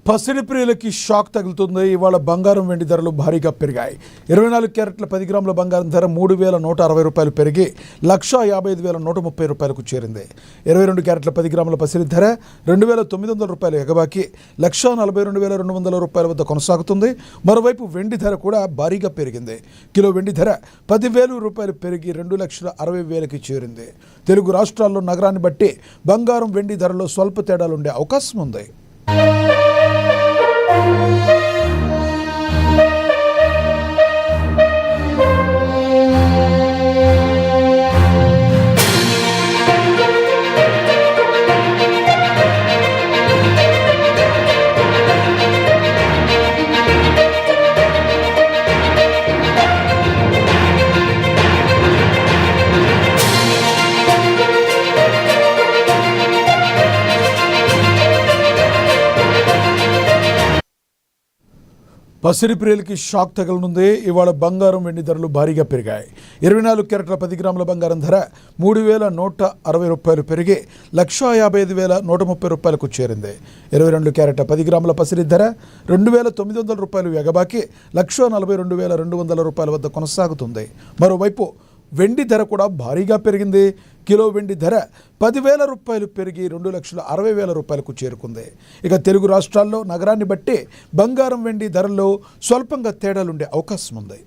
పసిడి ప్రియులకి షాక్ తగులుతుంది. ఇవాళ బంగారం వెండి ధరలు భారీగా పెరిగాయి. 24 క్యారెట్ల 10 గ్రాముల బంగారం ధర 3,160 రూపాయలు పెరిగి 1,55,130 రూపాయలకు చేరింది. 22 క్యారెట్ల 10 గ్రాముల పసిడి ధర 2,900 రూపాయలు ఎగబాకి 1,42,200 రూపాయల వద్ద కొనసాగుతుంది. మరోవైపు వెండి ధర కూడా భారీగా పెరిగింది. కిలో వెండి ధర 10,000 రూపాయలు పెరిగి 2,60,000కి చేరింది. తెలుగు రాష్ట్రాల్లో నగరాన్ని బట్టి బంగారం వెండి ధరలో స్వల్ప తేడాలుండే అవకాశం ఉంది. పసిడి ప్రియులకి షాక్ తగలనుంది. ఇవాళ బంగారం వెండి ధరలు భారీగా పెరిగాయి. 24 క్యారెట్ల 10 గ్రాముల బంగారం ధర 3,160 రూపాయలు పెరిగి 1,55,130 రూపాయలకు చేరింది. 22 క్యారెట్ల 10 గ్రాముల పసిడి ధర 2,900 రూపాయలు ఎగబాకి 1,42,200 రూపాయల వద్ద కొనసాగుతుంది. మరోవైపు వెండి ధర కూడా భారీగా పెరిగింది. కిలో వెండి ధర 10,000 రూపాయలు పెరిగి 2,60,000 రూపాయలకు చేరుకుంది. ఇక తెలుగు రాష్ట్రాల్లో నగరాన్ని బట్టి బంగారం వెండి ధరల్లో స్వల్పంగా తేడాలుండే అవకాశం ఉంది.